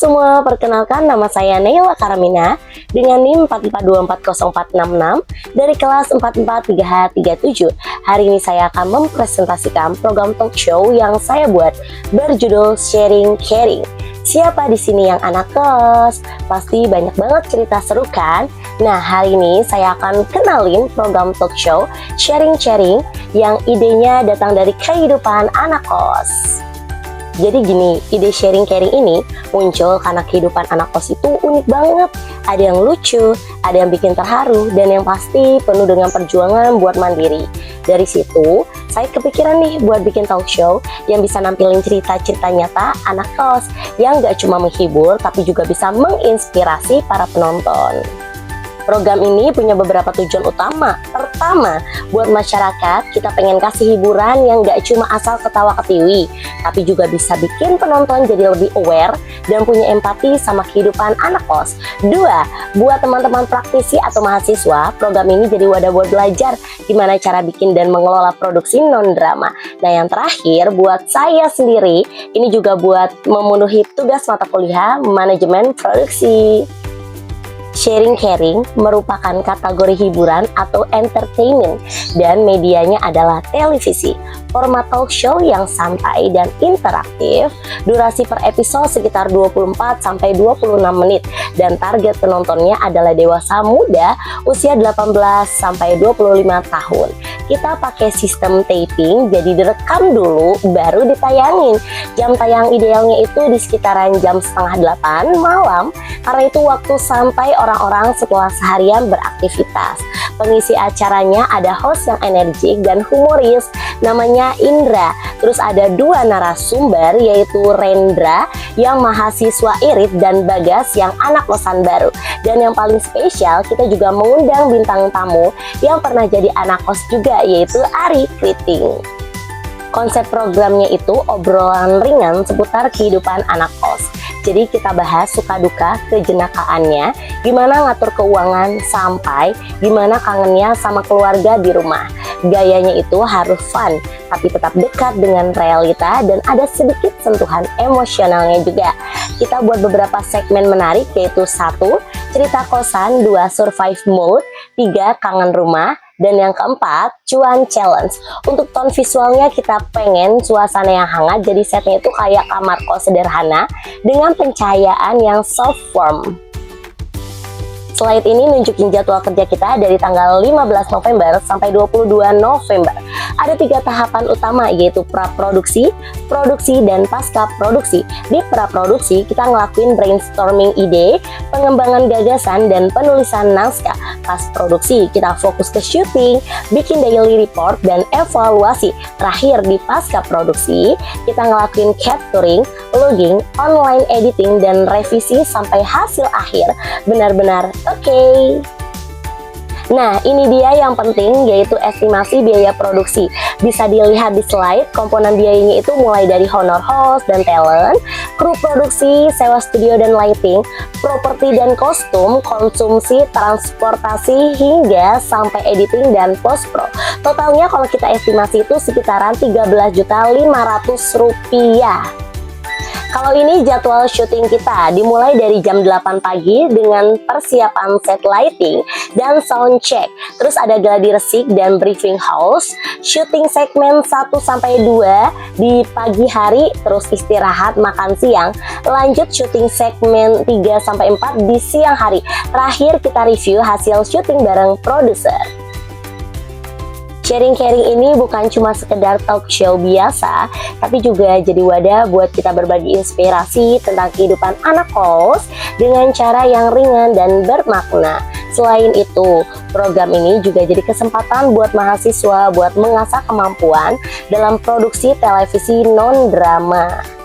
semua, perkenalkan nama saya Naila Karamina dengan NIM 4424046 dari kelas 443H37. Hari ini saya akan mempresentasikan program talk show yang saya buat berjudul Sharing Caring. Siapa di sini yang anak kos? Pasti banyak banget cerita seru kan? Nah, hari ini saya akan kenalin program talk show Sharing Caring yang idenya datang dari kehidupan anak kos. Jadi gini, ide sharing caring ini muncul karena kehidupan anak kos itu unik banget. Ada yang lucu, ada yang bikin terharu, dan yang pasti penuh dengan perjuangan buat mandiri. Dari situ, saya kepikiran nih buat bikin talk show yang bisa nampilin cerita-cerita nyata anak kos yang gak cuma menghibur, tapi juga bisa menginspirasi para penonton. Program ini punya beberapa tujuan utama. Pertama, buat masyarakat, kita pengen kasih hiburan yang gak cuma asal ketawa ketiwi, tapi juga bisa bikin penonton jadi lebih aware dan punya empati sama kehidupan anak kos. Dua, buat teman-teman praktisi atau mahasiswa, program ini jadi wadah buat belajar gimana cara bikin dan mengelola produksi non-drama. Nah, yang terakhir, buat saya sendiri, ini juga buat memenuhi tugas mata kuliah manajemen produksi. Sharing Caring merupakan kategori hiburan atau entertainment dan medianya adalah televisi. Format talk show yang santai dan interaktif, durasi per episode sekitar 24-26 menit dan target penontonnya adalah dewasa muda usia 18-25 tahun. Kita pakai sistem taping, jadi direkam dulu baru ditayangin. Jam tayang idealnya itu di sekitaran jam 7:30 malam karena itu waktu santai orang-orang setelah seharian beraktivitas. Pengisi acaranya ada host yang energik dan humoris namanya Indra. Terus ada dua narasumber yaitu Rendra yang mahasiswa irit dan Bagas yang anak kosan baru. Dan yang paling spesial kita juga mengundang bintang tamu yang pernah jadi anak kos juga yaitu Ari Kriting. Konsep programnya itu obrolan ringan seputar kehidupan anak kos. Jadi kita bahas suka duka kejenakaannya, gimana ngatur keuangan sampai gimana kangennya sama keluarga di rumah. Gayanya itu harus fun, tapi tetap dekat dengan realita dan ada sedikit sentuhan emosionalnya juga. Kita buat beberapa segmen menarik yaitu 1. Cerita kosan, 2. Survive mode, 3. Kangen rumah, dan yang keempat, cuan challenge. Untuk tone visualnya kita pengen suasana yang hangat, jadi setnya itu kayak kamar kos sederhana dengan pencahayaan yang soft warm. Slide ini nunjukin jadwal kerja kita dari tanggal 15 November sampai 22 November. Ada 3 tahapan utama yaitu praproduksi, produksi, dan pasca produksi. Di praproduksi kita ngelakuin brainstorming ide, pengembangan gagasan, dan penulisan naskah. Pas produksi kita fokus ke syuting, bikin daily report, dan evaluasi. Terakhir di pasca produksi kita ngelakuin capturing, logging, online editing, dan revisi sampai hasil akhir benar-benar oke. Nah, ini dia yang penting yaitu estimasi biaya produksi. Bisa dilihat di slide, komponen biayanya itu mulai dari honor host dan talent, kru produksi, sewa studio dan lighting, properti dan kostum, konsumsi, transportasi, hingga sampai editing dan post-pro. Totalnya kalau kita estimasi itu sekitaran Rp13.500. Kalau ini jadwal syuting kita dimulai dari jam 8 pagi dengan persiapan set lighting dan sound check. Terus ada gladi resik dan briefing house. Syuting segmen 1-2 di pagi hari, terus istirahat makan siang. Lanjut syuting segmen 3-4 di siang hari. Terakhir kita review hasil syuting bareng produser. Sharing Caring ini bukan cuma sekedar talk show biasa, tapi juga jadi wadah buat kita berbagi inspirasi tentang kehidupan anak kos dengan cara yang ringan dan bermakna. Selain itu, program ini juga jadi kesempatan buat mahasiswa buat mengasah kemampuan dalam produksi televisi non-drama.